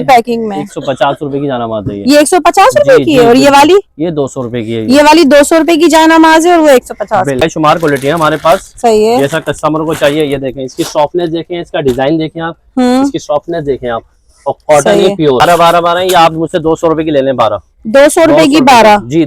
Packing में 150 रुपए की जानामाज है ये 150 रुपए की है। और ये वाली ये 200 रुपए की है। ये वाली 200 रुपए की जानामाज है और वो 150। शुमार क्वालिटी है हमारे पास। सही है। जैसा कस्टमर को चाहिए ये देखें, इसकी सॉफ्टनेस देखें, इसका डिजाइन देखें आप, इसकी सॉफ्टनेस देखें आप। और कॉटन ये प्योर 12 ये आप मुझसे 200 रुपए की ले लें। 200 रुपए की 12 जी।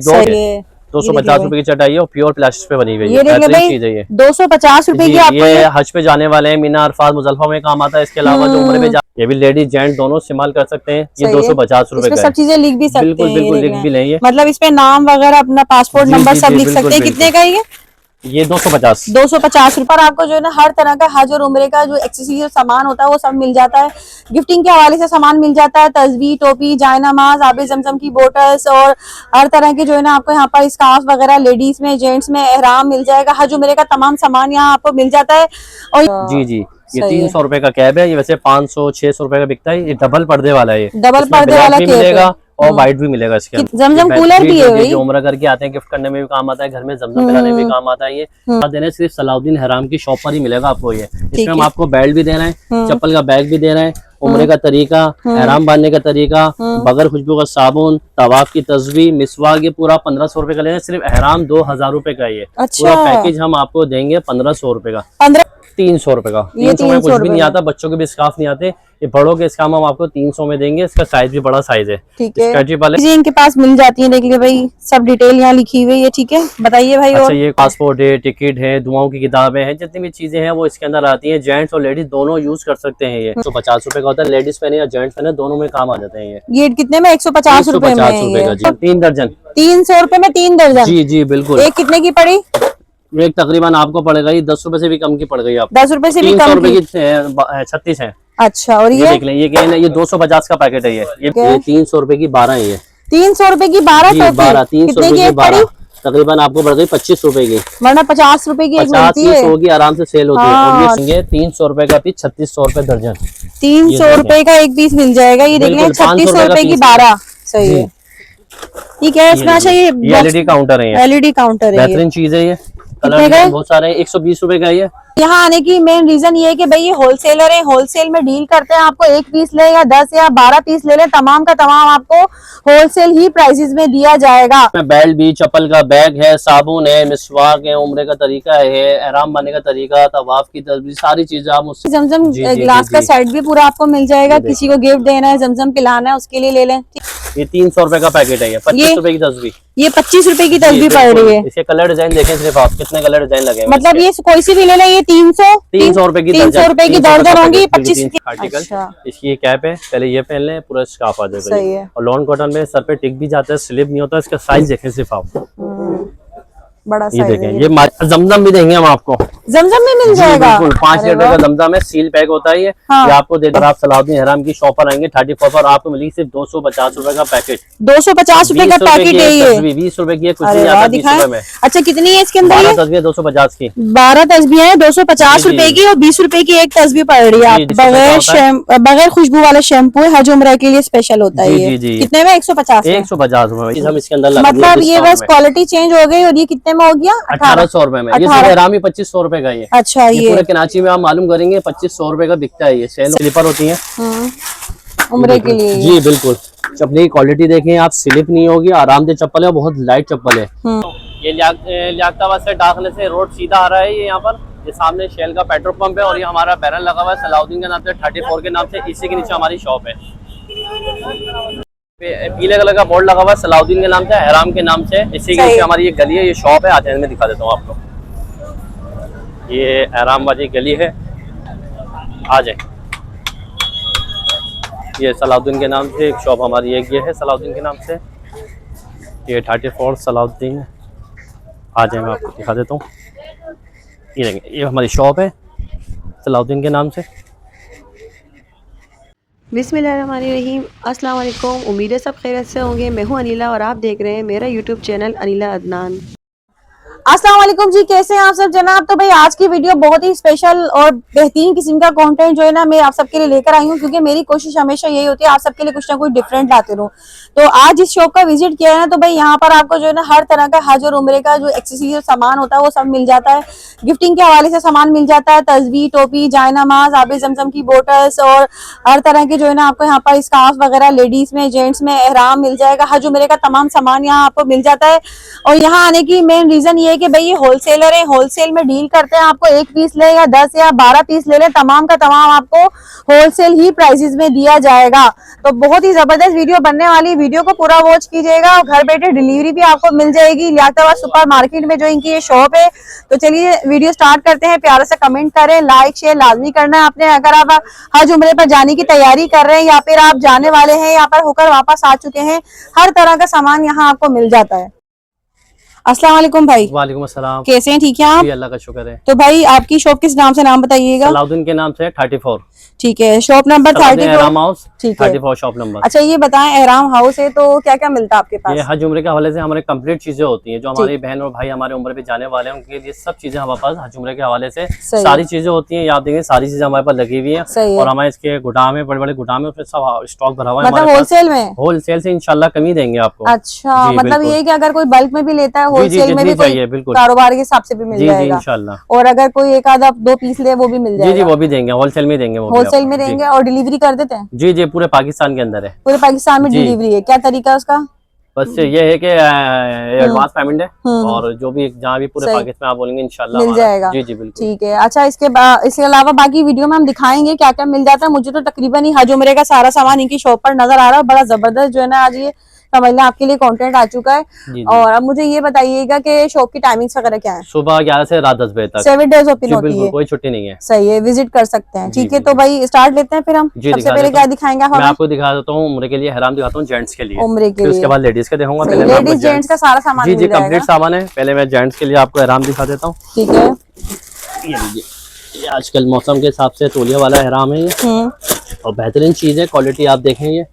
250 रुपए की चटाई है और प्योर प्लास्टिक पे बनी हुई है। बेहतरीन चीज है ये। 250 रुपए की आपको ये हज पे जाने वाले हैं, मीना अरफात मुजल्फा में काम आता है। इसके अलावा जो उम्र पे ये भी लेडीज जेंट दोनों इस्तेमाल कर सकते हैं। ये 250 रुपए का सब चीजें लिख भी सकते हैं। बिल्कुल बिल्कुल लिख भी लेंगे। मतलब इसपे नाम वगैरह अपना पासपोर्ट नंबर सब लिख सकते हैं। कितने का ये 250 रुपए। आपको जो है ना हर तरह का हज और उम्रे का जो एक्सेसरीज सामान होता है वो सब मिल जाता है। गिफ्टिंग के हवाले से सामान मिल जाता है। तस्बीह, टोपी, जायनमाज, आबे जमजम की बोटल्स और हर तरह के जो है ना आपको यहाँ पर स्कार्फ वगैरह लेडीज में जेंट्स में एहराम मिल जाएगा। हज उम्रे का तमाम सामान यहाँ आपको मिल जाता है। और जी ये 300 रुपए का कैब है। ये वैसे 500-600 रुपए का बिकता है। ये डबल पर्दे वाला है। डबल पर्दे वाला मिलेगा और वाइट भी मिलेगा। इसके जमजम कूलर भी है। जो उम्रा करके आते हैं गिफ्ट करने में भी काम आता है, घर में जमजम पिलाने में भी काम आता है। ये देने सिर्फ सलाउद्दीन हराम की शॉप पर ही मिलेगा आपको। ये इसमें हम आपको बेल्ट भी दे रहे हैं, चप्पल का बैग भी दे रहे हैं, उम्रे का तरीका, एहराम बांधने का तरीका, बगैर खुशबू का साबुन, तवाफ की तस्बीह, मिसवाक, ये पूरा 1500 रुपए का लेना। सिर्फ एहराम 2000 रुपए का ये पूरा पैकेज हम आपको देंगे 1500 रुपए का। 300 रुपए का। 300 में कुछ भी नहीं आता। बच्चों के भी स्कार्फ नहीं आते। ये बड़ों के स्कार्फ हम आपको 300 में देंगे। इसका साइज भी बड़ा साइज है। ठीक है। इनके पास मिल जाती है। देख लिया भाई, सब डिटेल यहाँ लिखी हुई है। ठीक है, बताइए भाई। अच्छा, ये पासपोर्ट है, टिकट है, दुआओं की किताबें हैं, जितनी भी चीजें हैं वो इसके अंदर आती हैं। जेंट्स और लेडीज दोनों यूज कर सकते हैं। ये 150 रुपए का होता है। लेडीज पहने या जेंट्स पहने दोनों में काम आ जाते हैं। ये कितने में? 150 रुपए में का जी। 3 दर्जन 300 रुपए में 3 दर्जन। जी बिल्कुल। एक कितने की पड़ी? एक तकरीबन आपको पड़ गई 10 रुपए से भी कम की पड़ गई। आप 10 रुपए से भी कम की 36 है। अच्छा, और ये देख लें, ये 250 का पैकेट है। ये 300 रुपए की 12 है। ये 300 रुपए की 12 300 रुपए की 12 तकरीबन आपको बढ़ गई 25 रुपए की। वरना 50 रुपए की 50 होगी, आराम से सेल होती है। और ये 300 रुपए का पीस 3600 रुपए दर्जन। 300 रुपए का एक पीस मिल जाएगा। ये देख लें 3600 रुपए की 12। सही है। ठीक है। इसमें अच्छा ये एलईडी काउंटर है। एलईडी काउंटर है। बेहतरीन चीज है। ये कलर बहुत सारे हैं। 120 रुपए का ये। यहाँ आने की मेन रीजन ये है कि भाई ये होलसेलर है, होलसेल में डील करते हैं। आपको एक पीस ले या 10 या 12 पीस ले ले, तमाम का तमाम आपको होलसेल ही प्राइसेस में दिया जाएगा। बेल्ट भी, चप्पल का बैग है, साबुन है, मिसवाक है, उम्रे का तरीका है, एहराम बांधने का तरीका, तवाफ की तस्बीह, सारी चीजें आप मुझसे। जमजम ग्लास का सेट भी पूरा आपको मिल जाएगा। किसी को गिफ्ट देना है, जमजम पिलाना है, उसके लिए ले लें। ये 300 रुपए का पैकेट है। ये 25 रुपए की तस्बीह। ये 25 रुपए की तस्बीह पड़ रही है। इसके कलर डिजाइन देखें सिर्फ आप, कितने कलर डिजाइन लगे। मतलब ये कोई सी भी ले लें। ये 300 रुपए की 300 रुपए की दर्जन होंगी। 25 आर्टिकल। इसकी ये कैप है, पहले ये पहन लें, पूरा स्कार्फ आ जाएगा। और लॉन कॉटन में सर पे टिक भी जाता है, स्लिप नहीं होता। इसका साइज देखें सिर्फ आप, बड़ा ये देखें। ये जमजम भी देंगे हम आपको। जमजम में मिल जाएगा। बिल्कुल 5 लीटर का जमजम है, सील पैक होता है। ये आपको देकर आप सलाउद्दीन हराम की शॉप पर आएंगे 34 पर, आपको मिलेगी सिर्फ 250 रुपए का पैकेट। 250 रुपए का पैकेट है ये। 20 रुपए की है, कुछ नहीं आता 20 रुपए में। अच्छा, कितनी है इसके अंदर? 12 तस्बीह 250 की। 12 तस्बीह है 250 रुपए की और 20 रुपए की एक तस्बीह पड़ रही है। बगैर खुशबू वाला शैम्पू है, हज उम्रा के लिए स्पेशल होता है। कितने में? 150 रुपए हम इसके अंदर। मतलब ये बस क्वालिटी चेंज हो गई। और ये कितने में हो गया? 1800 रुपए में। ये एहरामी 2500 रुपए का। ये अच्छा, ये पूरे कराची में आप मालूम करेंगे 2500 रुपए का बिकता है। ये स्लीपर होती है उम्रे के लिए। जी बिल्कुल। चप्पल की क्वालिटी देखें आप, स्लिप नहीं होगी, आरामदेह चप्पल है, बहुत लाइट चप्पल है। ये लियाकताबाद से दाखिले से रोड सीधा आ रहा है। ये यहाँ पर ये सामने शेल का पेट्रोल पंप है और ये हमारा बैनर लगा हुआ है सलाउद्दीन के नाम से, 34 के नाम से। इसी के नीचे हमारी शॉप है। पीले कलर का बोर्ड लगा हुआ है सलाउद्दीन के नाम से, एहराम के नाम से। इसी के नीचे हमारी ये गली है, ये शॉप है। आते हैं मैं दिखा देता हूँ आपको। ये एहराम वाली गली है, आ जाए। ये सलाउद्दीन के नाम से एक शॉप हमारी एक ये है सलाउद्दीन के नाम से। ये 34 सलाउद्दीन। आ जाए, मैं आपको दिखा देता हूँ। ये देखें, ये हमारी शॉप है सलाउद्दीन के नाम से। बिस्मिल्लाहिर्रहमानिर्रहीम। अस्सलाम वालेकुम। उम्मीद है सब खैरियत से होंगे। मैं हूँ अनिला और आप देख रहे हैं मेरा यूट्यूब चैनल अनिला अदनान। अस्सलाम वालेकुम जी, कैसे हैं आप सब जनाब। तो भाई आज की वीडियो बहुत ही स्पेशल और बेहतरीन किस्म का कंटेंट जो है ना मैं आप सबके लिए लेकर आई हूँ, क्योंकि मेरी कोशिश हमेशा यही होती है आप सबके लिए कुछ ना कुछ डिफरेंट लाते रहूं। तो आज इस शॉप का विजिट किया है ना, तो भाई यहाँ पर आपको जो है ना हर तरह का हज और उम्रे का जो एक्सेसरीज सामान होता है वो सब मिल जाता है। गिफ्टिंग के हवाले से सामान मिल जाता है, तस्वीर, टोपी, जायनमाज, आबे जमजम की बोटल्स और हर तरह के जो है ना आपको यहाँ पर स्कार्फ वगैरह लेडीज में, जेंट्स में एहराम मिल जाएगा। हज उम्रे का तमाम सामान यहाँ आपको मिल जाता है। और यहाँ आने की मेन रीजन ये है कि भाई ये होलसेलर है, होलसेल में डील करते हैं। आपको एक पीस ले या 10 या 12 पीस ले ले, तमाम का तमाम आपको होलसेल ही प्राइसेस में दिया जाएगा। तो बहुत ही जबरदस्त वीडियो बनने वाली, वीडियो को पूरा वॉच कीजिएगा। और घर बैठे डिलीवरी भी आपको मिल जाएगी लियाकताबाद सुपर मार्केट में जो इनकी ये शॉप है। तो चलिए वीडियो स्टार्ट करते हैं। प्यारे से कमेंट करें, लाइक शेयर लाजमी करना है आपने। अगर आप हज उम्रे पर जाने की तैयारी कर रहे हैं या फिर आप जाने वाले हैं, यहाँ पर होकर वापस आ चुके हैं, हर तरह का सामान यहाँ आपको मिल जाता है। अस्सलाम वालेकुम भाई। वालेकुम अस्सलाम। कैसे हैं, ठीक है आप? जी अल्लाह का शुक्र है। तो भाई आपकी शॉप किस नाम से, नाम बताइएगा। सलाउद्दीन के नाम से 34। ठीक है, शॉप नंबर 34 एहराम हाउस, ठीक है 34 शॉप नंबर। अच्छा ये बताएं, एहराम हाउस है तो क्या क्या मिलता है आपके ये पास? हज उम्रे के हवाले से हमारे कंप्लीट चीजें होती हैं। जो हमारी बहन और भाई हमारे उम्र पे जाने वाले हैं उनके लिए सब चीजें हमारे पास हज उम्रे के हवाले से सही सारी चीजें होती हैं। आप देखेंगे सारी चीजें हमारे पास लगी हुई सही है। है। और हमारे इसके गोदाम है, बड़े बड़े गोदाम है, उसमें सब स्टॉक भरा हुआ है मतलब हमारे पास। होलसेल में? होलसेल से इंशाल्लाह कमी देंगे आपको। अच्छा, जी, मतलब बिल्कुल। ये है कि अगर कोई बल्क में भी लेता है जी, जी, होलसेल में भी जितनी कोई चाहिए, बिल्कुल। कारोबार के हिसाब से भी मिल जी जी जाएगा। इंशाल्लाह। और अगर कोई एक आधा 2 पीस ले वो भी मिल जी जी जाएगा? वो भी देंगे, होलसेल में देंगे, वो भी होलसेल आपको। में जी। देंगे और डिलीवरी कर देते हैं? जी जी पूरे पाकिस्तान के अंदर है। पूरे पाकिस्तान में जी। डिलीवरी है? क्या तरीका है उसका? बस ये है कि एडवांस पेमेंट है और जो भी जहाँ भी पूरे सही। पाकिस्तान में आप बोलेंगे इंशाल्लाह मिल हमारा- जाएगा। जी जी बिल्कुल। ठीक है। अच्छा इसके अलावा बाकी वीडियो में हम दिखाएंगे क्या क्या मिल जाता है। मुझे तो तकरीबन ही हज उम्रे का सारा सामान इनकी शॉप पर नजर आ रहा है। बड़ा जबरदस्त जो है ना आज ये समझ लें आपके लिए कंटेंट आ चुका है। जी, जी। और अब मुझे ये बताइएगा कि शॉप की टाइमिंग्स वगैरह क्या है? सुबह 11 से रात 10 बजे तक। 7 डेज ओपन जी होती बिल्कुल, है? कोई छुट्टी नहीं है। सही है, विजिट कर सकते हैं। जी, ठीक है, जी, तो भाई स्टार्ट लेते हैं फिर हम। जी सबसे दिखा पहले देता क्या हूँ। दिखाएंगे आप मैं हमें? आपको दिखा देता हूँ, उम्र के लिए हराम दिखाता हूँ जेंट्स के लिए। उम्रे के फिर उसके लिए बाद लेडीज के दिखाऊंगा। सही, पहले मैं आपको लेडीज जेंट्स का सारा सामान जी जी मिल जाएगा। कंप्लीट सामान है। पहले मैं जेंट्स के लिए आपको हराम दिखा देता हूँ। ठीक है। ये लीजिए, ये आजकल मौसम के हिसाब से तौलिया वाला हराम है ये, और बेहतरीन चीज है। क्वालिटी आप देखें ये,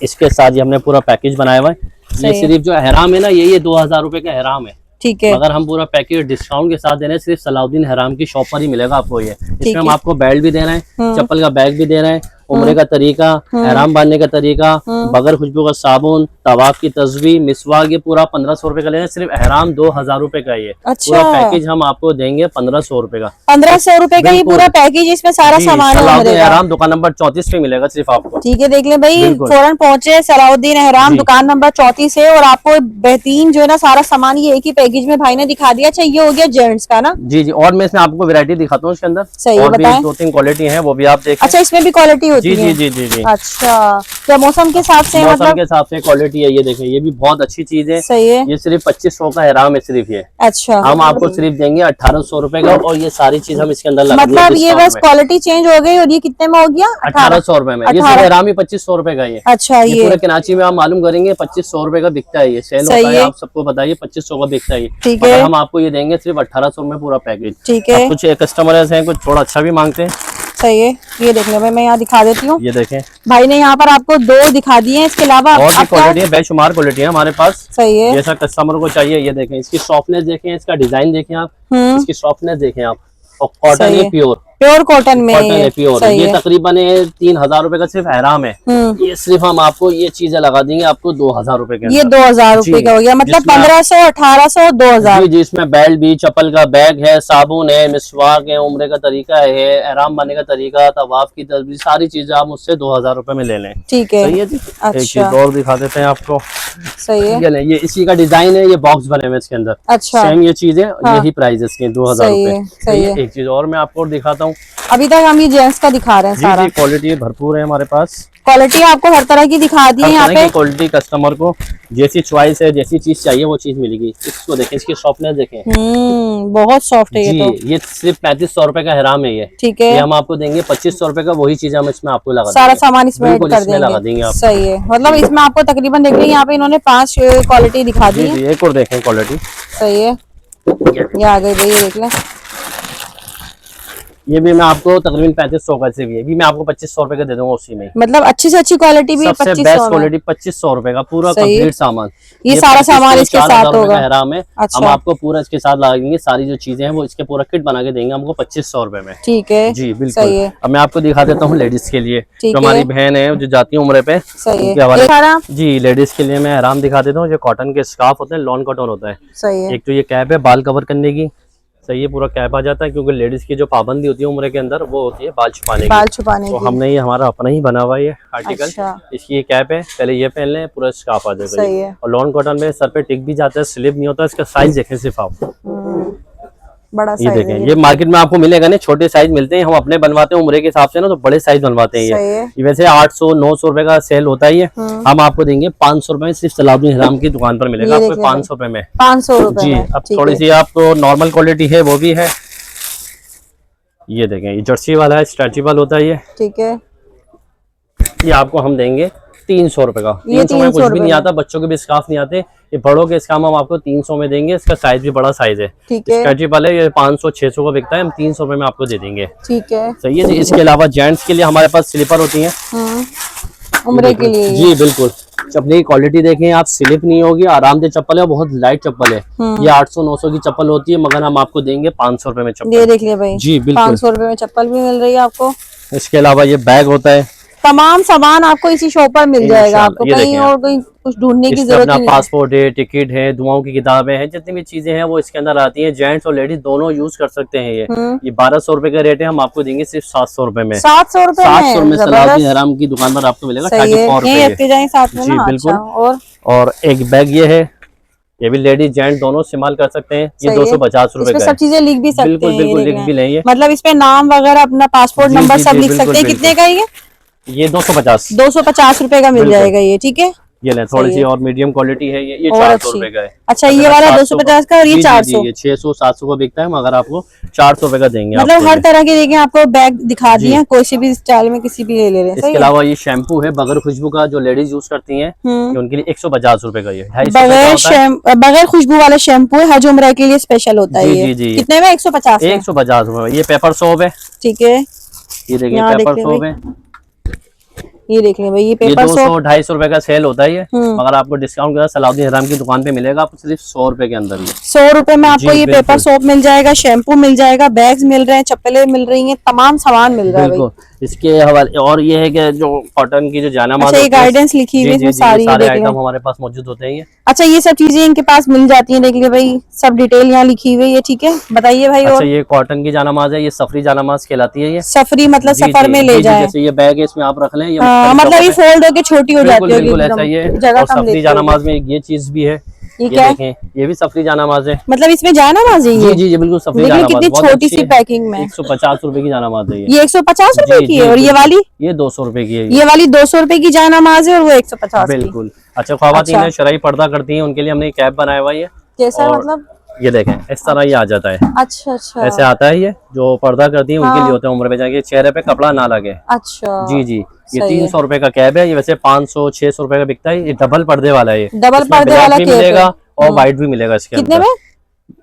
इसके साथ ये हमने पूरा पैकेज बनाया हुआ है। ये सही है। सिर्फ जो हराम है ना, ये 2000 रुपए का हराम है। ठीक है। अगर हम पूरा पैकेज डिस्काउंट के साथ दे रहे हैं, सिर्फ सलाउद्दीन हराम की शॉप पर ही मिलेगा आपको ये। इसमें हम है। आपको बेल्ट भी दे रहे हैं, चप्पल का बैग भी दे रहे हैं, उम्रे का तरीका, एहराम बांधने का तरीका, बगैर खुशबू का साबुन, तवाफ की तस्वीर, मिसवाक, ये पूरा 1500 रुपए का ले रहे हैं। सिर्फ एहराम 2000 रुपए का ये अच्छा। पूरा पैकेज हम आपको देंगे 1500 रुपए का। 1500 रुपए का ये बिल्कुल। पूरा पैकेज, इसमें सारा जी, सामान है सलाउद्दीन उम्रे का। एहराम दुकान नंबर 34 पे मिलेगा सिर्फ आपको। ठीक है, देख ले भाई, बिल्कुल। फौरन पहुंचे सलाउद्दीन एहराम जी। दुकान नंबर 34 है। और आपको बेहतरीन जो है ना सारा सामान ये एक ही पैकेज में भाई ने दिखा दिया। अच्छा ये हो गया जेंट्स का ना? जी जी, और मैं इसमें आपको वैरायटी दिखाता हूँ इसके अंदर। सही है, और भी बताएं। 2-3 क्वालिटी है, वो भी आप देखें। अच्छा इसमें भी क्वालिटी होती जी है? जी जी जी जी। अच्छा, क्या मौसम के हिसाब से मौसम मतलब? के हिसाब से क्वालिटी है। ये देखें, ये भी बहुत अच्छी चीज है। सही है। ये सिर्फ 2500 का हराम है सिर्फ ये। अच्छा, हम आपको सिर्फ देंगे 1800 रुपए का, और ये सारी चीज हम इसके अंदर लगा देंगे मतलब ये बस डिस्काउंट में। क्वालिटी चेंज हो गई। और ये कितने में हो गया? 1800 रुपए में। ये 18 सिर्फ हराम ही 2500 रुपए का ये। अच्छा ये ये पूरे कराची में आप मालूम करेंगे 2500 रुपए का बिकता है, ये सेल सही होता है। है। आप सबको बताइए 2500 का बिकता है ये। ठीक मगर है। हम आपको ये देंगे सिर्फ 1800 में पूरा पैकेज। ठीक है, अब कुछ कस्टमर ऐसे हैं, कुछ थोड़ा अच्छा भी मांगते हैं। सही है। ये देख ले भाई, मैं यहाँ दिखा देती हूँ। ये देखें, भाई ने यहाँ पर आपको 2 दिखा दिए हैं, इसके अलावा और भी आप क्या? क्वालिटी है, बेशुमार क्वालिटी है हमारे पास। सही है। जैसा कस्टमर को चाहिए। ये देखें, इसकी सॉफ्टनेस देखें, इसका डिजाइन देखें आप, इसकी सॉफ्टनेस देखें आप, और कॉटन सही है है। प्योर। प्योर कॉटन में कॉटन है प्योर। सही ये है। तकरीबन 3000 रुपए का सिर्फ हराम है। ये सिर्फ हम आपको ये चीजें लगा देंगे आपको 2000 रुपए के ये अंदर। 2000 रुपए जी, का हो गया, मतलब जिसमें आप- 1500, 1800, 2000। जी जी, इसमें बेल्ट भी, चप्पल का बैग है, साबुन है, मिसवाक है, उम्रे का तरीका है, एहराम बांधने का तरीका, तवाफ की तस्वीर, सारी चीजें आप मुझसे 2000 रुपए में ले लें। ठीक है। सही है जी। एक अच्छा। चीज और दिखा देते हैं आपको। सही है। ये लें, ये इसी का डिजाइन है, ये बॉक्स बने हुए इसके अंदर। अच्छा, सेम ये चीज है, हाँ। यही प्राइस इसके 2000 सही है, रुपए। सही है। एक चीज और मैं आपको दिखाता हूँ। अभी तक हम ये जेंट्स का दिखा रहे हैं जी सारा। जी, क्वालिटी भरपूर है हमारे पास। क्वालिटी आपको हर तरह की दिखा दी है हर यहाँ तरह पे। की क्वालिटी कस्टमर को जैसी चॉइस है, जैसी चीज चाहिए वो चीज मिलेगी। इसको देखें, इसकी सॉफ्टनेस देखें। बहुत सॉफ्ट है ये जी, तो। ये सिर्फ 3500 रुपए का हराम है ये। ठीक ये है, हम आपको देंगे 2500 रुपए का, वही चीज हम इसमें आपको लगा सारा देंगे। सामान इसमें ऐड बिल्कुल कर इसमें लगा देंगे आप। सही है, मतलब इसमें आपको तकरीबन देख रहे हैं यहाँ पे इन्होंने 5 क्वालिटी दिखा दी जी है। जी, एक और देखें क्वालिटी। सही है, ये आ गई भाई, ये देख लें। ये भी मैं आपको तकरीबन 3500 का से भी है, भी मैं आपको 2500 रुपए का दे दूंगा उसी में। मतलब अच्छी से अच्छी क्वालिटी भी सबसे 2500 बेस्ट में। क्वालिटी 2500 रुपए का पूरा सही है। कंप्लीट सामान। ये सारा सामान इसके साथ 4000 रुपए होगा। का हराम है। अच्छा। हम आपको पूरा इसके साथ लगाएंगे, सारी जो चीजें हैं वो इसके पूरा किट बना के देंगे हमको 2500 रुपए में। ठीक है जी बिल्कुल। सही है। अब मैं आपको दिखा देता हूँ लेडीज के लिए, ठीक जो हमारी है। बहन है जो जाती है उम्रे पे, सही है। उनके हवाले। ये सारा जी लेडीज के लिए मैं हराम दिखा देता हूँ। जो कॉटन के स्कार्फ होते हैं, लॉन कॉटन होता है। सही है। एक तो ये कैप है बाल कवर करने की, सही है, पूरा कैप आ जाता है, क्योंकि लेडीज की जो पाबंदी होती है उम्र के अंदर वो होती है बाल छुपाने की। बाल छुपाने तो की। हमने ये हमारा अपना ही बना हुआ है ये आर्टिकल। अच्छा। इसकी ये कैप है, पहले ये पहन लें, पूरा स्कार्फ आ जाएगा। सही ये। है। और लॉन कॉटन में सर पे टिक भी जाता है, स्लिप नहीं होता। इसका साइज देखें सिर्फ आप, बड़ा ये साइज देखें। है ये मार्केट में आपको मिलेगा नहीं, छोटे साइज मिलते हैं। हम अपने बनवाते हैं उम्र के हिसाब से ना, तो बड़े साइज बनवाते हैं। सही है। ये वैसे 800-900 रुपए का सेल होता है ये। हम आपको देंगे 500 रुपए में, सिर्फ सलाउद्दीन हराम की दुकान पर मिलेगा ये आपको देख 500 रुपए में। 500 रुपए जी। में। अब ठीक थोड़ी है। सी आपको नॉर्मल क्वालिटी है वो भी है। ये देखें, ये जर्सी वाला है, स्ट्रेचेबल होता है ये। ठीक है। ये आपको हम देंगे 300 रुपए का। ये 300 में कुछ 300 भी नहीं रुपए आता, बच्चों के भी स्कार्फ नहीं आते। ये बड़ों के स्कार्फ हम आपको 300 में देंगे। इसका साइज भी बड़ा साइज है। ठीक है। स्ट्रेचेबल है, ये 500-600 का बिकता है, हम 300 रुपए में आपको दे देंगे। ठीक है। सही है जी। इसके अलावा जेंट्स के लिए हमारे पास स्लीपर होती हैं। उम्रे के लिए। जी बिल्कुल। चप्पल की क्वालिटी देखें आप, स्लिप नहीं होगी, आरामदेह चप्पल है, बहुत लाइट चप्पल है। ये 800-900 की चप्पल होती है, मगर हम आपको देंगे 500 रुपए में ये चप्पल। देख लिया भाई। जी बिल्कुल। 500 रुपए में चप्पल भी मिल रही है आपको। इसके अलावा ये बैग होता है। तमाम सामान आपको इसी शॉप पर मिल जाएगा। आपको ये कहीं देखें और कोई कुछ ढूंढने की इसमें जरूरत अपना ही नहीं है। पासपोर्ट है, टिकट है, दुआओं की किताबें हैं, जितनी भी चीजें हैं वो इसके अंदर आती हैं। जेंट्स और लेडीज दोनों यूज कर सकते हैं। ये 1200 रुपए का रेट है, हम आपको देंगे सिर्फ 700 रुपए में। 700 रुपए 700 में सलाउद्दीन जबरदस्त। हराम की दुकान पर आपको मिलेगा सही है। 34 यहीं रुपए रखते जाएं साथ में जी ना। बिल्कुल। अच्छा। और एक बैग ये है, ये भी लेडीज जेंट्स दोनों इस्तेमाल कर सकते हैं। ये सही है। 250 रुपए इसमें का सब है। चीजें लिख भी सकते बिल्कुल हैं। बिल्कुल, ये लिख देख भी लें। लेंगे। मतलब इसमें नाम वगैरह, अपना पासपोर्ट जी, नंबर जी, सब जी, लिख बिल्कुल, सकते हैं। कितने का है ये? ये 250। 250 रुपए का मिल बिल्कुल। जाएगा ये। ठीक है। ये ले, थोड़ी सी और मीडियम क्वालिटी है ये और 400 अच्छी। रुपए का है। अच्छा, अगर ये आप वाला 700 250 का और ये जी, जी, 400। जी, ये 600-700 का बिकता है, मगर आपको 400 रुपए का देंगे। मतलब आपको हर ये। तरह के देखें आपको बैग दिखा जी। दिए हैं, कोई सी भी स्टाइल में किसी भी ले रहे हैं। सही इसके है। अलावा ये शैम्पू है बगैर खुशबू का, जो लेडीज यूज करती हैं, ये उनके लिए 150 रुपए का। ये 250 बगैर खुशबू वाला शैम्पू है, हज उम्रा के लिए स्पेशल होता है जी, ये। जी, जी। कितने में? 150 में। 150 रुपए। ये पेपर सोप है। ठीक है। ये देखिए यहाँ पेपर देख सोप लें है। ये देख लें भाई, ये ये पेपर 200-250 रुपए का सेल होता है ये, मगर आपको डिस्काउंट के साथ सलाउद्दीन हराम की दुकान पे मिलेगा आपको सिर्फ 100 रुपए के अंदर। 100 रुपए में आपको जी, ये पेपर बिल्कुल। सोप मिल जाएगा, शैम्पू मिल जाएगा, बैग्स मिल रहे हैं, चप्पलें मिल रही हैं, तमाम सामान मिल रहा है भाई। बिल्कुल। इसके हवाले और ये है कि जो कॉटन की जो जानामाज अच्छा, ये होती है, गाइडेंस लिखी हुई है जी, इसमें जी, सारी, ये सारे देख लें। आइटम हमारे पास मौजूद होते हैं। ये अच्छा, ये सब चीजें इनके पास मिल जाती हैं। देख लिया भाई, सब डिटेल यहाँ लिखी हुई है। ठीक है, बताइए भाई। अच्छा, और ये कॉटन की जानामाज है, ये सफरी जानामाज कहलाती है। ये सफरी मतलब जी, सफर जी, में जी, ले जी, जाए। जैसे ये बैग है, इसमें आप रख लें। ये हाँ, मुख्तलिफ मतलब ये जगहों पे- फोल्ड होके छोटी हो जाती बिल्कुल होगी, बिल्कुल एकदम ऐसा ही है। जगह और कम सफरी लेती होगी। जानामाज में ये चीज भी है। ये ये क्या है? देखें, ये भी सफरी जानामाज है। मतलब इसमें जानामाज है जी, ये? जी, जी, बिल्कुल सफरी देखिए जानामाज, कितनी बहुत छोटी अच्छी सी है। पैकिंग में। 150 रुपए की जानामाज है ये 150 रुपए जी, की जी, है। और ये बिल्कुल। वाली? ये 200 रुपए की है ये वाली 200 रुपए की जानामाज है और वो 150 की। बिल्कुल। अच्छा, ख्वातीन अच्छा। है शरई पर्दा करती हैं, उनके लिए हमने कैप बनाया हुआ है। कैसा और मतलब? ये देखें, इस तरह ये आ जाता है। अच्छा अच्छा। ऐसे आता है। ये जो पर्दा करती हैं उनके हाँ। लिए होते हैं उम्र पे जाके, चेहरे पे कपड़ा ना लगे। अच्छा। जी, जी। ये सही है। 300 रुपए का कैप है। ये वैसे 500-600 रुपए का बिकता है। ये डबल पर्दे वाला है। ये डबल इसमें पर्दे ब्लैक वाला भी कैप है। मिलेगा और व्हाइट भी मिलेगा इसके कितने अंदर।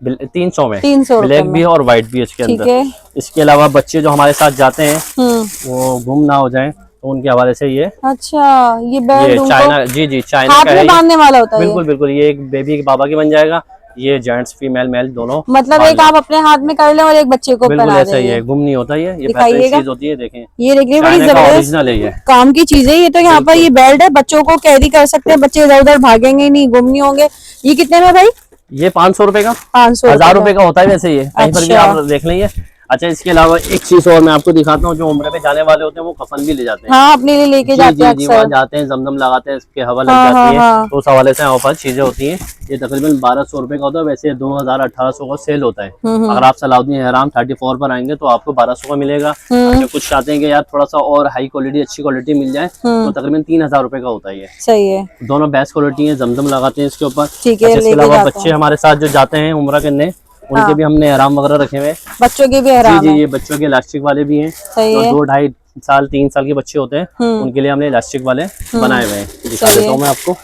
में? 300 में। 300 रुपए ब्लैक में। भी है और व्हाइट भी है इसके ठीक अंदर। है। इसके अलावा बच्चे जो हमारे साथ जाते हैं हम्म। वो गुम ना हो जाएं, तो उनके हवाले से ये अच्छा, ये बेल्ट ये उनको चाइना, जी, जी, चाइना हाथ का है में ये। बांधने वाला होता है ये? बिल्कुल बिल्कुल। ये एक बेबी के बाबा की बन जाएगा। ये जेंट्स फीमेल मेल दोनों मतलब बांध एक लें। आप अपने हाथ में कर लें और एक बच्चे को बिल्कुल पहना ऐसा ही है, देंगे। गुम नहीं होता ये बेहतरीन दिखाइएगा। चीज होती है। देखें, ये देखिए बड़ी चाइना का जबरदस्त ओरिजिनल है ये। काम की चीज है ये तो। यहाँ पर ये बेल्ट है, बच्चों को कैरी कर सकते हैं, बच्चे इधर उधर भागेंगे नहीं, गुम नहीं होंगे। ये कितने में भाई? ये 500 रुपए का, 500 1000 रुपए का होता है वैसे ये, कहीं पर भी अच्छा। आप देख लेंगे। अच्छा, इसके अलावा एक चीज और मैं आपको दिखाता हूँ। जो उम्र पे जाने वाले होते हैं वो कफन भी ले जाते हैं। हाँ, अपने लिए लेके जी, जाते हैं जी, जी, वहाँ अक्सर। जाते हैं, जमजम लगाते हैं, इसके हवा लग हाँ, जाती है। हाँ। तो उस हवाले से हमारे पास चीजें होती हैं। ये तकरीबन 1200 रुपए का होता है, वैसे 2000-1800 का सेल होता है। अगर आप सलाउद्दीन हराम 34 पर आएंगे तो आपको 1200 का मिलेगा। अच्छा, कुछ चाहते हैं कि यार थोड़ा सा और हाई क्वालिटी, अच्छी क्वालिटी मिल जाए, तो तकरीबन 3000 रुपए का होता है ये। सही है। दोनों बेस्ट क्वालिटी है, जमजम लगाते हैं इसके ऊपर। ठीक है, अच्छा, इसके लेके अलावा जाते बच्चे हैं। हमारे साथ जो जाते हैं उम्रा करने, उनके भी हमने हराम वगैरह रखे हुए हैं। बच्चों के भी जी, आराम जी, है। ये बच्चों के इलास्टिक वाले भी हैं। सही जो है। 2-2.5 साल 3 साल के बच्चे होते हैं उनके लिए हमने इलास्टिक वाले बनाए हुए हैं। दिखा सही देता हूँ है। मैं आपको।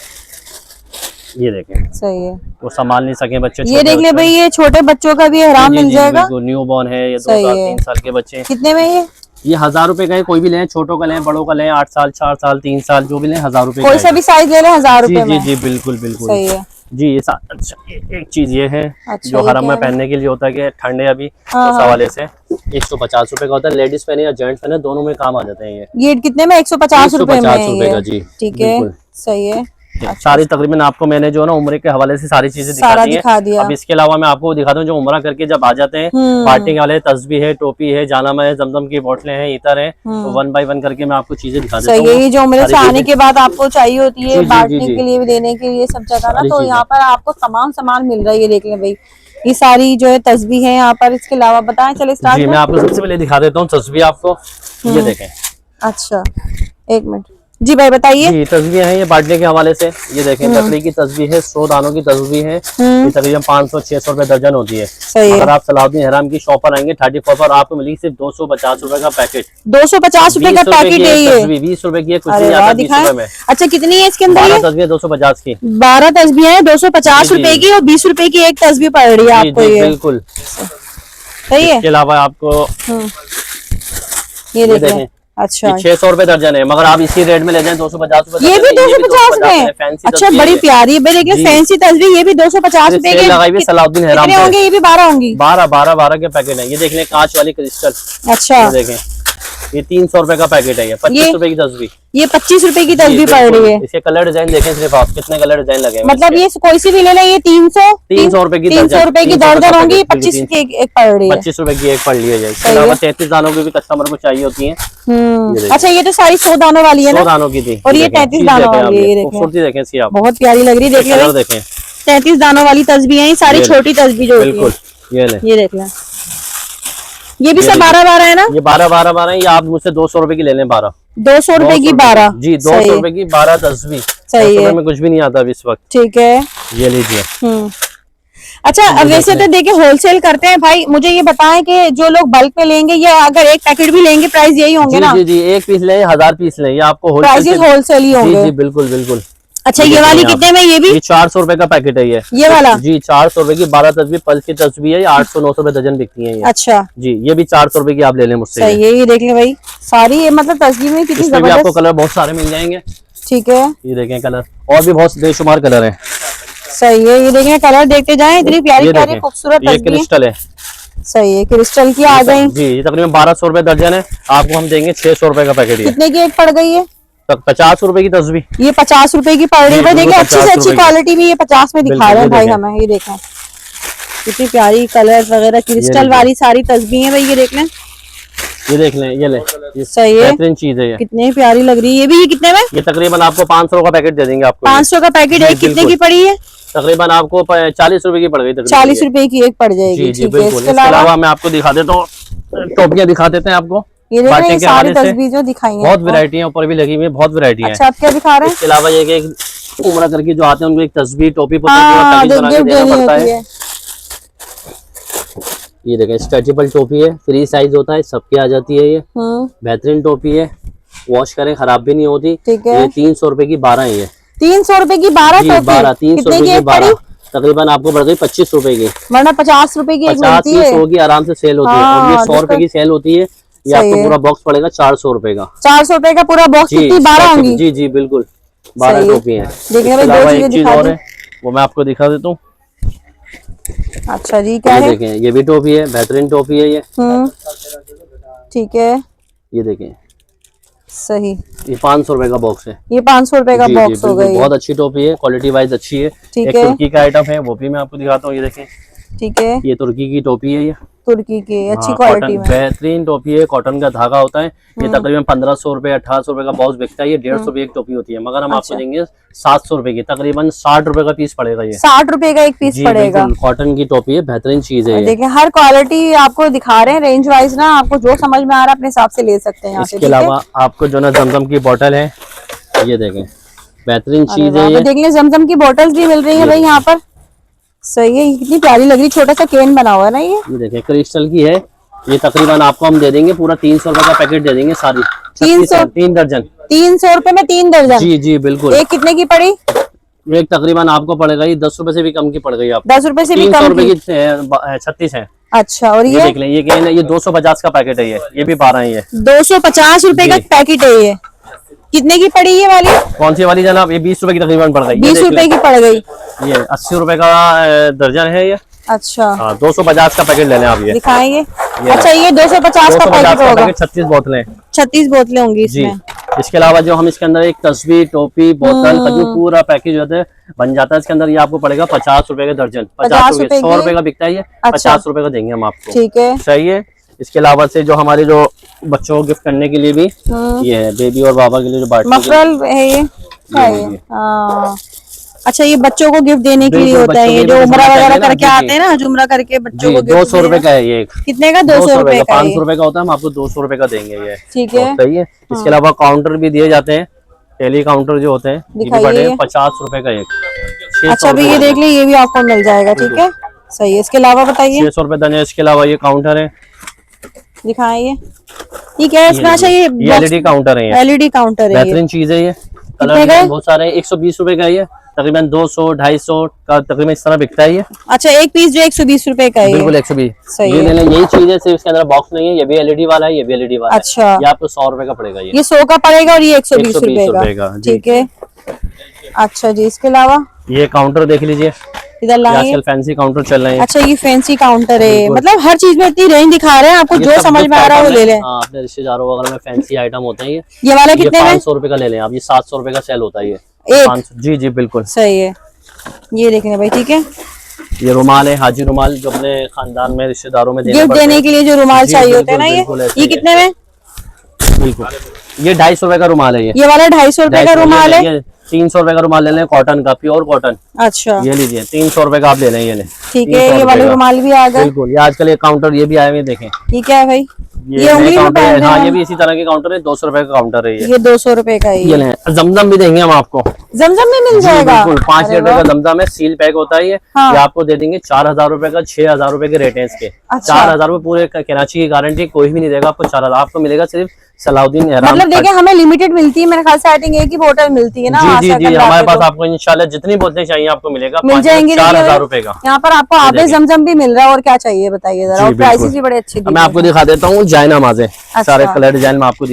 ये देखें, सही है। वो संभाल नहीं सके बच्चे। ये देख ले भाई, ये छोटे बच्चों का भी हराम मिल जाएगा। न्यू बॉर्न है ये, 2 सही साल है। 3 साल के बच्चे। कितने में ये 1000 रुपए का है। कोई भी लें, छोटों का लें, बड़ों का लें, 8 साल 4 साल 3 साल जो भी लें 1000 रुपए। कोई सा भी साइज ले ले 1000 रुपए जी में। जी बिल्कुल बिल्कुल सही है जी। ये अच्छा, एक चीज ये है अच्छा, जो ये हरम में क्या है? पहनने के लिए होता है कि ठंडे अभी हाँ, उस हवाले से 150 रुपए का होता है। लेडीज पहने या जेंट्स पहने दोनों में काम आ जाते हैं ये कितने में 150 रुपए में 150 है रुपए ये? का जी। ठीक है, बिल्कुल। सही है। सारी तकरीबन आपको मैंने जो है ना उम्रे के हवाले से सारी चीजें सारा दिखा दिखा दी दिया। है। अब इसके अलावा मैं आपको दिखाता हूँ जो उम्रा करके जब आ जाते हैं पार्टी के वाले, तस्बीह है, टोपी है, जानामा है, जमजम की बोतलें हैं, इतर है, तो 1 बाय 1 करके मैं आपको चीजें दिखा देता सही है। हूँ। ये जो उम्रे से आने के बाद आपको चाहिए होती है जी, जी, बांटने जी, जी। के लिए भी, देने के लिए सब जगह ना, सारी तो चीजें। यहाँ पर आपको तमाम सामान मिल रहा है। ये देख लें भाई, ये सारी जो है तस्बीह है यहाँ पर। इसके अलावा बताएं, चले स्टार्ट जी मैं आपको सबसे पहले दिखा देता हूँ तस्बीह आपको। ये देखें अच्छा, एक मिनट जी भाई बताइए। जी, तस्बीह है ये बांटने के हवाले से। ये देखें लकड़ी की तस्बीह है, 100 दानों की तस्बीह है। ये तकरीबन 500-600 रुपए दर्जन होती है। सही है। अगर आप सलाउद्दीन एहराम की शॉप पर आएंगे 34 पर, आपको मिलेगी सिर्फ 250 रुपए का पैकेट। 250 रुपए का 20 रुपए पैकेट की है एक ये। तस्बीह, 20 रुपए की है, कुछ अरे नहीं वाह, आता 20 दिखाएं। रुपए में। अच्छा, कितनी है इसके अंदर? 12 तस्बीह 250 की। 12 तस्बीह है 250 जी, जी। रुपए की, और 20 रुपए की एक तस्बीह पड़ रही है जी, आपको जी, ये। बिल्कुल। सही है। इसके अलावा आपको ये देखें। देखें, अच्छा, 600 रुपए दर्जन है, मगर आप इसी रेट में ले जाएं 250 रुपए। ये भी 250 में। फैंसी अच्छा, बड़ी प्यारी है भाई। देखिए जी। फैंसी तस्वीर, ये भी 250 रुपए की। लगाई हुई सलाउद्दीन एहराम कितने पे। होंगे? ये भी 12 होंगी। 12 के पैकेट है। ये देख लें, कांच वाली क्रिस्टल। अच्छा, ये देखें, ये 300 रुपए का पैकेट है। ये 25 रुपए की तस्वीर। ये 25 रुपए की जी, तस्वीर पड़ बिल्कुल। रही है। इसके कलर डिजाइन देखें सिर्फ आप, कितने कलर डिजाइन लगे हैं मतलब इसके। ये कोई सी भी ले लें, ये 300 रुपए की 300 रुपए की 300 रुपए दर्जन का होंगी। पैकेट, 25 की एक पड़ रही है। 25 रुपए की एक पड़ लिया जाए। इसके सही है। अलावा 33 दानों की भी कस्टमर को चाहिए होती है। ये देखिए। अच्छा, ये तो सारी 100 दानों वाली है 100 ना, दानों की थी। और ये देखें, 33 चीज़ दानों देखें वाली आप, है। ये ये देखें, खूबसूरती देखें इसकी आप, बहुत प्यारी लग रही है। देख कलर ले, देखें। 33 दानों वाली तस्बीह है। ये सारी ये छोटी तस्बीह जो होती है। बिल्कुल। ये ले, ये देख लें, ये भी सब 12 है ना? ये 12 है। ये आप मुझसे 200 रुपए की ले लें। 200 रुपए की 12। जी, 200 रुपए की 12 तस्वीर। सही है। में कुछ भी नहीं आता अभी इस वक्त। ठीक है। ये लीजिए। अच्छा, अब वैसे तो देखिए होलसेल करते हैं भाई। मुझे ये बताएं कि जो लोग बल्क में लेंगे, या अगर एक पैकेट भी लेंगे, प्राइस यही होंगे जी ना? जी जी, 1 पीस लें 1000 पीस लें, ये आपको प्राइसेस होलसेल ही जी होंगे। जी बिल्कुल बिल्कुल। अच्छा, ये वाली कितने में? ये भी ये 400 रुपए का पैकेट है ये वाला? जी, 400 रुपए की 12 तस्वीर पल्स की तस्वीर है। ये 800-900 रुपए दर्जन बिकती है ये। अच्छा, जी, ये भी 400 रुपए की आप ले लें मुझसे। सही है। ये देख ले भाई, सारी ये मतलब तस्वीर में कितनी इसमें भी आपको जबरदस्त। कलर बहुत सारे मिल जाएंगे। ठीक है, ये देखें कलर, और भी बहुत बेशुमार कलर है। सही है। ये देखें, कलर देखते जाएं, इतनी प्यारी ये प्यारी देखें, खूबसूरत ये तस्वीर। क्रिस्टल है। सही है, क्रिस्टल की आ गई। जी, ये तकरीबन 1200 रुपए दर्जन है। आपको हम देंगे 600 रुपए का पैकेट। ये कितने की एक पड़ गई है? 50 रुपए की तस्वीर। ये 50 रुपए की पड़ रही है जी, भाई। देखिए, बिल्कुल अच्छी से 50 अच्छी रुपए की। क्वालिटी भी ये 50 में दिखा बिल्कुल, रहे हैं ये भाई देखें। हमें। ये देखें, कितनी प्यारी कलर वगैरह, क्रिस्टल देखिए। वाली सारी तस्वीर है भाई। ये देख लें, ये देख लें, ये ले, ये सही है। बेहतरीन चीज है ये। कितनी प्यारी लग रही है। ये कितने में? ये तकरीबन आपको 500 का पैकेट दे देंगे आपको। 500 का पैकेट जी, है। कितने बिल्कुल। की पड़ी है? तकरीबन आपको 40 रुपए की पड़ गई। 40 रुपए की एक पड़ जाएगी। जी जी ठीक है। बिल्कुल। इसके इसके अलावा अलावा मैं आपको दिखा देता हूँ, टोपियां दिखा देते हैं आपको। ये देख बाटे रहे हैं, के सारी हवाले से तस्वीर जो दिखाई है बहुत आपको। वैरायटी है, ऊपर भी लगी हुई है, बहुत वैरायटी है। अच्छा, आप क्या दिखा रहे हैं? इसके अलावा ये कि एक उम्रा करके जो आते हैं उनको एक तस्वीर टोपी हाँ, बना के गिफ्ट देना देनी पड़ता होती है। है। ये देखें, स्ट्रेचेबल टोपी है, फ्री साइज होता है, सबके आ जाती है। ये बेहतरीन टोपी है, वॉश करें खराब भी नहीं होती। ठीक है। ये 300 रुपए की 12 है। ये 300 रुपए की 12 जी, टोपी। 12 300 कितने रुपए की की एक पड़ी? 12 तकरीबन आपको पड़ गई 25 रुपए की। वरना 50 रुपए की एक 50 मिलती है। 100 की आराम से सेल होती है। और ये हाँ, 100 रुपए की सेल होती है। ये सही आपको है। पूरा बॉक्स पड़ेगा 400 रुपए का। 400 रुपए का पूरा बॉक्स। कितनी 12 होंगी? जी जी बिल्कुल, 12 सही है। टोपी है। देखिए भाई, दो एक चीजें चीज दिखा और दी। है, वो मैं आपको दिखा देता हूँ। अच्छा जी, क्या ये है? देखें, ये भी टोपी है, बेहतरीन टोपी है ये। ठीक है, ये देखें, सही। ये 500 रुपए का बॉक्स है। ये 500 रुपए का जी, बॉक्स जी, हो बिल्कुल, गई। बहुत अच्छी टोपी है, क्वालिटी वाइज अच्छी है। ठीक एक है। तुर्की का आइटम है, वो भी मैं आपको दिखाता हूँ। ये देखें, ठीक है, ये तुर्की की टोपी है। ये तुर्की की अच्छी हाँ, क्वालिटी कॉटन में। बेहतरीन टोपी है, कॉटन का धागा होता है। ये तकरीबन 1500 रुपए 1800 रुपए का बॉक्स बिकता है। ये 150 रुपए एक टोपी होती है, मगर हम आपको देंगे 700 रुपए की। तकरीबन 60 रुपए का पीस पड़ेगा ये। 60 रुपए का एक पीस जी पड़ेगा। बिल्कुल, कॉटन की टोपी है, बेहतरीन चीज है ये। देखिए, हर क्वालिटी आपको दिखा रहे हैं रेंज वाइज ना। आपको जो समझ में आ रहा है अपने हिसाब से ले सकते हैं यहाँ से। इसके अलावा आपको जो ना जमजम की बोतल है, ये देखें, बेहतरीन चीज है ये। देख लें, जमजम की बोतल्स भी मिल रही है भाई यहाँ पर। सही है, ये कितनी प्यारी लग रही है। छोटा सा केन बना हुआ है ना ये देखें, क्रिस्टल की है। ये तकरीबन आपको हम दे देंगे पूरा 300 रुपए का पैकेट दे देंगे सारी। 300 3 दर्जन। 300 रुपए में 3 दर्जन। जी जी बिल्कुल। एक कितने की पड़ी? एक तकरीबन आपको पड़ेगा ये 10 रुपए से भी कम की पड़ गई आपको। 10 रुपए से भी 300 कम रुपए की? की 36 है। अच्छा, और ये ये देख लें, ये क्या है ना, ये 250 का पैकेट है, ये भी 12 है। ये 250 रुपए का जी। पैकेट है ये। कितने की पड़ी ये वाली? कौन सी वाली जनाब? ये 20 रुपए की तकरीबन पड़ गई। 20 रुपए की पड़ गई। ये 80 रुपए का दर्जन है ये। अच्छा, हाँ, 250 का पैकेट ले लें आप ये। दिखाएंगे। ये अच्छा, ये 250 का 250 पैकेट का होगा। पैकेट 36 बोतलें। 36 बोतलें होंगी जी। इसमें। इसके अलावा जो हम इसके अंदर एक तस्वीर, टोपी, बोतल का जो पूरा पैकेज होता है बन जाता है, इसके अंदर ये आपको पड़ेगा 50 रुपए का दर्जन। 50 रुपए, 100 रुपए का बिकता है ये। अच्छा। 50 रुपए का देंगे हम आपको। ठीक है। सही है। इसके अलावा से जो हमारे जो बच्चों को गिफ्ट करने के लिए भी ये है, बेबी और बाबा के लिए जो बांटने के लिए। मफरल है ये, क्या है ये? हाँ। अच्छा, ये बच्चों को गिफ्ट देने के लिए बिल्कुल, होता है, बच्चों ये के जो लिए उम्रा गिफ्ट वगैरह करते हैं ना, करके जी, आते हैं ना, जुमरा करके बच्चों जी, को गिफ्ट 200 रुपए का है ये एक। कितने का? 200 रुपए का? 500 रुपए का होता है, हम आपको 200 रुपए का देंगे ये। ठीक है। सही है। इसके अलावा काउंटर भी दिए जाते हैं, टेली काउंटर जो होते हैं, ये भी दिखाइए। बड़े 50 रुपए का एक। 600 अच्छा, अभी ये देख ली, ये भी आपको मिल जाएगा। ठीक है, सही है। इसके अलावा बताइए, 600 रुपए देने। इसके अलावा ये काउंटर है, दिखाएंगे। ये क्या है इसमें? अच्छा, ये एलईडी काउंटर है, ये एलईडी काउंटर है ये। बेहतरीन चीज है ये। कितने कलर का है? बहुत सारे हैं। 120 रुपए का है ये, तकरीबन 200 250 का तकरीबन इस तरह बिकता है ये। अच्छा, एक पीस जो 120 रुपए का है। बिल्कुल 120। सही ये है। ले लें, यही चीज है, सिर्फ इसके अंदर बॉक्स नहीं है। ये भी एलईडी वाला है, ये भी एलईडी वाला है। अच्छा। ये आपको 100 रुपए का पड़ेगा ये। ये 100 का पड़ेगा और ये 120 रुपए रुपए का। का, जी। ठीक है। अच्छा जी, इसके अलावा ये काउंटर देख लीजिए, इधर ये लाएंगे। आजकल फैंसी काउंटर चल रहे हैं। अच्छा, ये फैंसी काउंटर है, बिल्कुल। मतलब हर चीज में इतनी रेंज दिखा रहे हैं, आपको ये जो सब समझ गिफ्ट में आ रहा है वो आइटम ले है। लें। हाँ, अपने रिश्तेदारों वगैरह में फैंसी आइटम होते हैं ये। ये वाला ये कितने में? 500 रुपए का ले लें आप, ये 700 रुपए का सेल होता है ये। एक? 500। जी जी बिल्कुल। सही है। ये देखें भाई, ठीक है। ये रुमाल है, हाजी रुमाल, जो अपने खानदान में रिश्तेदारों में गिफ्ट पड़ते देने हैं। के लिए जो रुमाल जी, चाहिए होते हैं ना, बिल्कुल, ये ऐसे ये ही है। कितने में? बिल्कुल। ये 250 रुपए का रुमाल है ये वाला 250 रुपए का रुमाल है। 300 रुपए का रुमाल ले लें, कॉटन का, प्योर कॉटन। अच्छा, ये लीजिए, 300 रुपए का आप ले लें, ये लें। ठीक 300 है। ये रुपए वाले का। रुमाल भी आ गए। बिल्कुल। ये आजकल ये काउंटर ये भी आए हुए देखें। ये क्या है भाई? ये नए उंगली में काउंटर है। पहनने हाँ, वाला? ये भी इसी तरह के काउंटर है, 200 रुपए का काउंटर है ये। ये 200 रुपए का है ये लें। जमजम भी देंगे हम आपको। जमजम में मिल जाएगा? बिल्कुल, 5 अरे लीटर वाह। का जमजम है, सील पैक होता है ये। हाँ। ये आपको दे देंगे 4000 रुपए का। 6000 रुपए के रेट है इसके। अच्छा। 4000 रुपए पूरे कराची की गारंटी, कोई भी नहीं देगा आपको। 4000 आपको मिलेगा सिर्फ सलाउद्दीन एहराम। मतलब देखिए, हमें लिमिटेड मिलती है, मेरे ख्याल से आई थिंक एक ही बोतल मिलती है ना। जी जी आशा जी, करके हमारे पास तो आपको इंशाल्लाह जितनी बोतलें चाहिए आपको मिलेगा। मिल जाएंगी। 4000 रुपए का। यहाँ पर आपको आबे देखिए। जमजम भी मिल रहा है, और क्या चाहिए बताइए जरा। जी, और प्राइसेस बिल्कुल। भी बड़े अच्छे मैं आपको दिखा देता हूँ जाय नमाज़ें, सारे कलर डिजाइन में आपको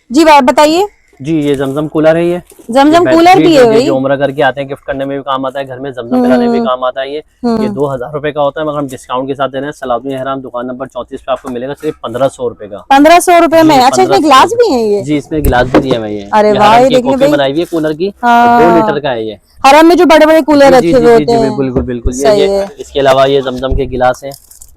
जी भाई बताइए। जी। ये जमजम कूलर है, ये जमजम कूलर भी है भाई। जो उम्रा करके आते हैं, गिफ्ट करने में भी काम आता है, घर में जमजम पिलाने में भी काम आता है ये। 2000 रुपए का होता है, मगर हम डिस्काउंट के साथ दे रहे हैं। सलाउद्दीन एहराम, दुकान नंबर 34 पे आपको मिलेगा सिर्फ 1500 रुपए का। 1500 रुपए में? अच्छा, इसमें 1500 गिलास भी है ये? जी, इसमें गिलास भी दिए हुए हैं। अरे ये वाह, हरम ये की देखिए कॉफी भाई। बनाई हुई है कूलर की। हाँ। 2 लीटर का है ये। हरम में जो बड़े बड़े कूलर जी, रखे जी, हुए जी, होते जी, हैं। बिल्कुल बिल्कुल। सही ये है। इसके अलावा ये जमजम के गिलास हैं।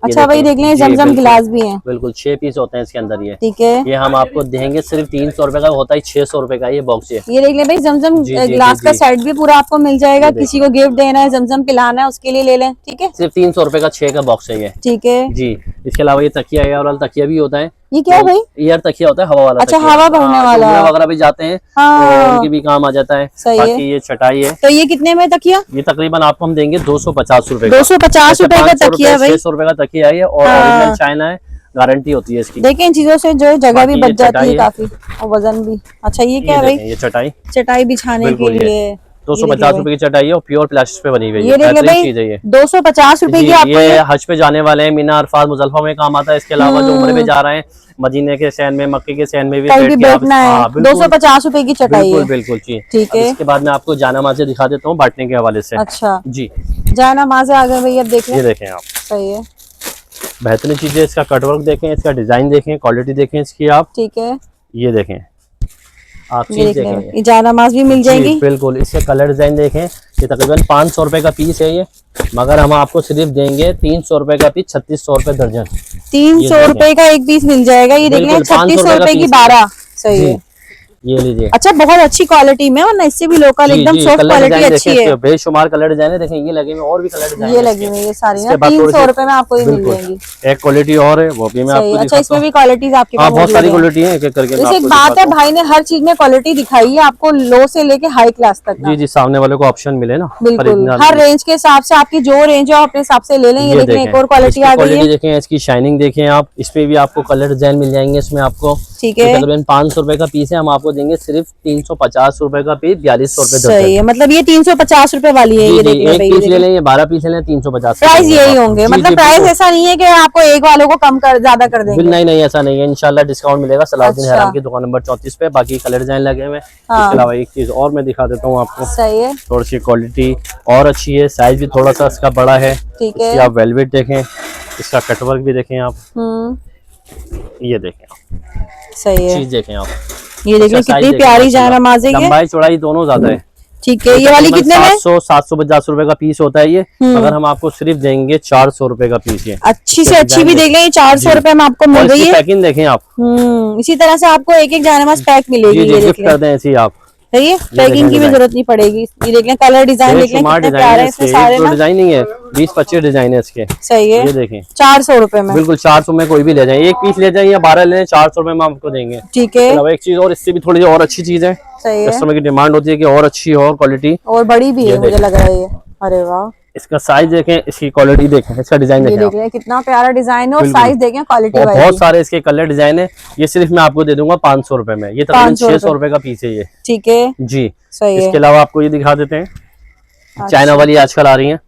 अच्छा भाई, देख लें, जी, जमजम बिल्कुल। गिलास भी हैं। बिल्कुल 6 पीस होते हैं इसके अंदर ये। ठीक है। ये हम आपको देंगे सिर्फ 300 रुपए का, होता है 600 रुपए का ये बॉक्स। ये देख लें भाई, जमजम जी, जी, गिलास जी, का जी। सेट भी पूरा आपको मिल जाएगा। ये देखिए। किसी को गिफ्ट देना है, जमजम पिलाना है, उसके लिए ले लें। ठीक है, सिर्फ 300 रुपए का 6 का बॉक्स है ये। ठीक है। जी। इसके अलावा ये तकिया है, और तकिया भी होता है। ये क्या है भाई? एयर तकिया होता है, हवा वाला अच्छा, तकिया। हवा भरने हाँ, वाला। घूमने वगैरह भी जाते हैं हाँ। तो उनकी भी काम आ जाता है। सही है। बाकी ये चटाई है, तो ये कितने में तकिया? ये तकरीबन आपको हम देंगे 250 रुपए का। 250 रुपए का तकिया भाई। 600 रुपए का तकिया है ये, और हाँ। ओरिजिनल चाइना है, गारंटी होती है इसकी। देखिए, इन चीजों से जो है जगह भी बाकी बच ये जाती चटाई है है। काफी, और वजन भी। अच्छा, ये क्या है देखें, भाई? ये चटाई चटाई बिछाने के बिल्कुल ये। लिए। 250 रुपए की चटाई है, और प्योर प्लास्टिक पे बनी हुई है। ये देख ले बेहतरीन भाई, चीज है ये। 250 रुपए जी, की आपको ये ये। हज पे जाने वाले हैं, मीना अरफात मुजल्फा में काम आता है। इसके अलावा जो उम्रे पे जा रहे हैं, मदीने के शहर में, मक्के के शहर में भी कहीं भी बैठ के आप- बैठना है। हाँ, बिल्कुल। 250 रुपए की चटाई बिल्कुल है। बिल्कुल जी। ठीक अब है। इसके बाद मैं आपको जानामाज़ें दिखा देता हूँ बांटने के हवाले से। अच्छा, जी, जाना माज़े आ गए भाई, अब देख ये लें। देखें आप, सही है। बेहतरीन चीजें। इसका कटवर्क देखें, इसका डिजाइन देखें, क्वालिटी देखें इसकी आप। ठीक है, ये देखें आप, ये चीज देख देखें लें, ये जाना माज भी मिल जी, जाएगी। बिल्कुल। इसके कलर डिजाइन देखें, ये तकरीबन 500 रुपए का पीस है ये, मगर हम आपको सिर्फ देंगे 300 रुपए का पीस, 3600 रुपए दर्जन। 300 ये रुपए का एक पीस मिल जाएगा। ये देख लें, बिल्कुल, 500 3600 रुपए की पीस 12। सही जी, है। ये लीजिए। अच्छा, बहुत अच्छी क्वालिटी में, वरना इससे भी लोकल जी, एकदम जी, सॉफ्ट कलर क्वालिटी डिजाइन अच्छी देखें, है। इसके बेशुमार कलर डिजाइन है। देखें, ये लगे हुए और भी कलर डिजाइन ये है लगी इसके। हुई, ये सारी ना इसके बाद 300 थोड़ी रुपए में आपको ये मिल बिल्कुल। जाएंगी। एक क्वालिटी और है, वो भी मैं सही आपको है। अच्छा, दिखाता इसमें हूँ। भी क्वालिटीज आपके हाँ, पास बहुत सारी मौजूद हैं। क्वालिटी है, एक एक करके मैं जैसे एक आपको बात दिखाता है, हूँ। भाई ने हर चीज में क्वालिटी दिखाई है आपको, लो से लेके हाई क्लास तक ना। जी जी, सामने वाले को ऑप्शन मिले ना बिल्कुल, खरीदने वाले हर को। रेंज के हिसाब से आपकी जो रेंज है, आप अपने हिसाब से ले लें। ये देखें, एक और क्वालिटी आ गई है। देखें, इसकी शाइनिंग देखें आप, इसमें भी आपको कलर डिजाइन मिल जाएंगे इसमें आपको। ठीक ये है। तकरीबन 500 रुपए का पीस है, हम आपको देंगे सिर्फ 350 रुपए का पीस, 4200 रुपए सही है, मतलब ये 350 रुपए वाली है। ये देखिए एक पीस ले लें, ये 12 पीस ले लें, 350 प्राइस यही होंगे। मतलब प्राइस ऐसा नहीं है कि आपको एक वालों को कम कर ज्यादा कर देंगे। नहीं नहीं, ऐसा नहीं है, इंशाल्लाह डिस्काउंट मिलेगा सलाउद्दीन हराम की दुकान नंबर 34 पे। बाकी कलर डिजाइन लगे हुए हैं। इसके अलावा एक चीज और मैं दिखा देता हूँ आपको। सही है, थोड़ी सी क्वालिटी और अच्छी है, साइज भी थोड़ा सा इसका बड़ा है। ठीक है। इसकी आप वेलवेट देखें, इसका कटवर्क भी देखें आप, ये देखें आप, सही है। चीज देखें आप, ये देखिए कितनी प्यारी जायनमाज़ है ये। लंबाई चौड़ाई दोनों ज्यादा है। ठीक है, ये वाली कितने में? 750 रुपए का पीस होता है ये, मगर हम आपको सिर्फ देंगे 400 रुपए का पीस। ये अच्छी से अच्छी भी देख लें, 400 रुपए में आपको मिल रही है। पैकिंग देखें आप, इसी तरह से आपको एक एक जायनमाज़ पैक मिलेगी। ये देख गिफ्ट कर दें ऐसी आप। सही है, पैकिंग की भी जरूरत नहीं पड़ेगी। ये देख लें, कलर डिजाइन देख लें कितने प्यारे हैं इसमें सारे ना। डिजाइन नहीं है, 20-25 डिजाइन है इसके। सही है, ये देखें 400 रुपए में। बिल्कुल 400 में कोई भी ले जाए, एक पीस ले जाए या 12 ले जाए, 400 रुपए में आपको देंगे। ठीक है। एक चीज और, इससे भी थोड़ी और अच्छी चीज है, सही है, कस्टमर की डिमांड होती है कि और अच्छी हो, और क्वालिटी और बड़ी भी है मुझे लग रहा है ये। अरे वाह, इसका साइज देखें, इसकी क्वालिटी देखें, इसका डिजाइन ये देखें देख लें कितना प्यारा डिजाइन है और साइज देखें क्वालिटी और वाइज। बहुत सारे इसके कलर डिजाइन है। ये सिर्फ मैं आपको दे दूंगा 500 रुपए में। ये तकरीबन 600 रुपए का पीस है ये। ठीक है, जी सही है। इसके अलावा आपको ये दिखा देते हैं, चाइना वाली आजकल आ रही है।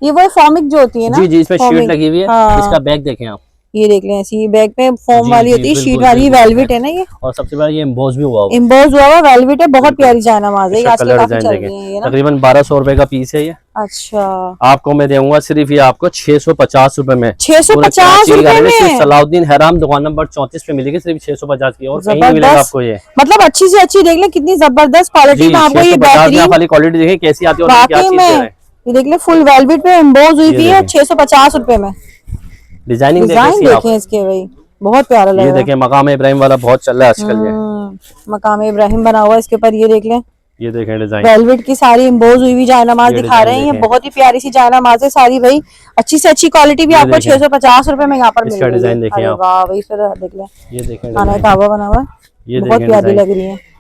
ये वो फॉर्मिक जो होती है ना। जी जी, इसमें शीट लगी हुई है। हाँ। इसका बैग देखें आप, ये देख लें, ऐसी बैग पे फॉर्म वाली होती है, शीट वाली, वेलवेट है ना ये। और सबसे बड़ा ये एम्बोस भी हुआ हुआ है। एम्बोज हुआ वेलवेट है, बहुत प्यारी जायनमाज़ है। इसका आजकल कलर काफी डिजाइन चल रही है ये ना। तकरीबन 1200 रुपए का पीस है ये। अच्छा, आपको मैं दूंगा सिर्फ ये आपको 650 रुपए में। 650 रुपए में सिर्फ सलाउद्दीन हराम दुकान नंबर 34 पे मिलेगी, सिर्फ 650 की, और कहीं नहीं मिलेगा आपको ये। मतलब अच्छी से अच्छी देख ले, कितनी जबरदस्त क्वालिटी में आपको ये बेहतरीन वाली क्वालिटी देखिए कैसी आती है और क्या वाकई चीज में। दे रहे हैं। ये देख ले, फुल वेलवेट पे एम्बोज हुई हुई है, 650 रुपए में। डिजाइनिंग डिजाइन देखें इसके भाई, बहुत प्यारा लग ये रहा है। देखें मकाम इब्राहिम वाला बहुत चल रहा है आजकल ये। मकाम इब्राहिम बना हुआ है इसके ऊपर। ये देख लें, ये देखें डिजाइन, वेलवेट की सारी एम्बोज हुई हुई जायनमाज़ दिखा रहे हैं। ये बहुत ही प्यारी सी जायनमाज़ है सारी भाई, अच्छी से अच्छी क्वालिटी भी आपको 650 रुपए में यहाँ पर मिल इसका रही है। डिजाइन देखें आप, वाह भाई, फिर देख लें, ये देखें खाना काबा बना हुआ है, ये बहुत देखें प्यारी डिजाइन। लग रही है।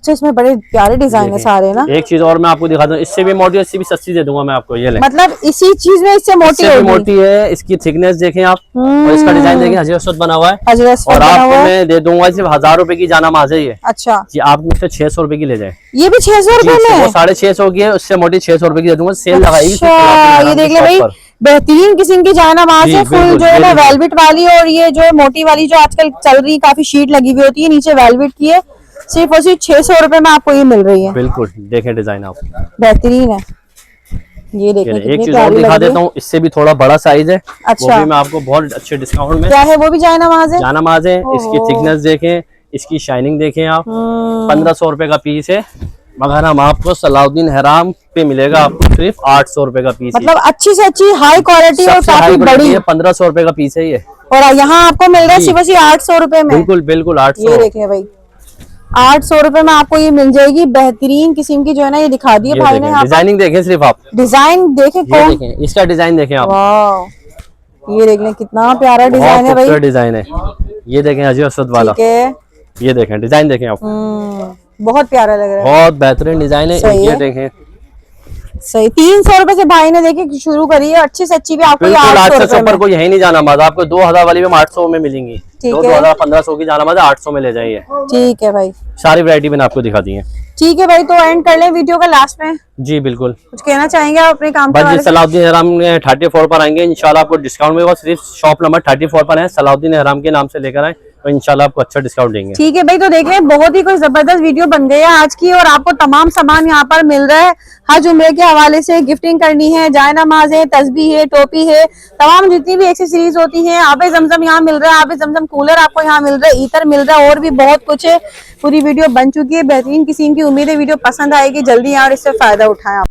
अच्छा, इसमें बड़े प्यारे डिजाइन है सारे ना। एक चीज और मैं आपको दिखा दूं, इससे भी मोटी, इससे भी सस्ती दे दूंगा मैं आपको। ये ले, मतलब इसी चीज में इससे मोटी इससे भी होगी। मोटी है, इसकी थिकनेस देखें आप, और इसका डिजाइन देखें, हजरत बना हुआ है। हजरत और बना आपको हुआ है। मैं दे दूंगा सिर्फ 1000 रुपए की जानामाज़ है ये। अच्छा, जी आप मुझसे 600 रुपए की ले जाए। ये भी 600 रुपए में वो है? 650 की है, उससे मोटी 600 रुपए की दे दूंगा। सेल लगाई। अच्छा, ये देख ले भाई, बेहतरीन किस्म की जायनमाज़ जी, है, फुल बिल्कुल, जो है ना ये देखिए। वेलवेट वाली, और ये जो है मोटी वाली जो आजकल चल रही है, काफी शीट लगी हुई होती है, नीचे वेलवेट की है। सिर्फ और सिर्फ 600 रुपए में आपको ये मिल रही है। बिल्कुल देखें डिजाइन आप, बेहतरीन है। ये देखें एक कितनी चीज और प्यारी दिखा लग रही देता है। हूँ, इससे भी थोड़ा बड़ा साइज है। अच्छा। वो भी मैं आपको बहुत अच्छे डिस्काउंट में। क्या है वो भी जायनमाज़ है? जानामाज़ है, इसकी थिकनेस देखें, इसकी शाइनिंग देखें आप। 1500 रुपए का पीस है, मगर हम आपको सलाउद्दीन हराम पे मिलेगा आपको सिर्फ 800 रुपए का पीस। मतलब अच्छी से अच्छी हाई क्वालिटी और काफी बड़ी है, 1500 रुपए का पीस है ये, और यहाँ आपको मिल रहा है सिर्फ 800 रुपए में। बिल्कुल बिल्कुल 800। ये देख ले भाई, 800 रुपए में आपको ये मिल जाएगी। बेहतरीन किस्म की जो है ना, ये दिखा दी है भाई ने। डिजाइनिंग देखें सिर्फ आप, डिजाइन देखें ये कौन, देखें, इसका डिजाइन देखें आप, वाह, ये देख लें कितना प्यारा डिजाइन है बहुत भाई। डिजाइन है। ये देखें हजी असद वाला, ठीक है, ये देखें डिजाइन देखें आप, बहुत प्यारा लग रहा है। बहुत बेहतरीन डिजाइन है। सही ये है। देखें, सही, 300 रुपए से भाई ने देखे शुरू करी है, अच्छी से अच्छी भी आपको ये बिल्कुल 800 800 रुपए पर में। कोई यही नहीं जाना माज़, आपको 2000 वाली भी 800 में मिलेंगी। ठीक है। 2000 1500 की जाना माज़ 800 में ले जाइए। ठीक है भाई, सारी वैरायटी मैंने आपको दिखा दी है। ठीक है भाई, तो एंड कर लें वीडियो का लास्ट में। जी बिल्कुल, कुछ कहना चाहेंगे आप अपने काम के बस बारे जी में? सलाउद्दीन हराम 34 पर आएंगे, इंशाल्लाह आपको डिस्काउंट मिलेगा। सिर्फ शॉप नंबर 34 पर है, सलाउद्दीन हराम के नाम से लेकर आए तो इंशाल्लाह आपको अच्छा डिस्काउंट देंगे। ठीक है भाई, तो देख रहे हैं बहुत ही कोई जबरदस्त वीडियो बन गई है आज की, और आपको तमाम सामान यहाँ पर मिल रहा है। हज उम्रे के हवाले से गिफ्टिंग करनी है, जायनमाज़ है, तस्बीह है, टोपी है, तमाम जितनी भी एक्सेसरीज होती हैं। आबे जमजम यहाँ मिल रहा है, आबे जमजम कूलर आपको यहाँ मिल रहा है, ईतर मिल रहा है, और भी बहुत कुछ है। पूरी वीडियो बन चुकी है, बेहतरीन किस्म की। उम्मीद है वीडियो पसंद आएगी। जल्दी यहाँ और इससे फायदा उठाएं आप।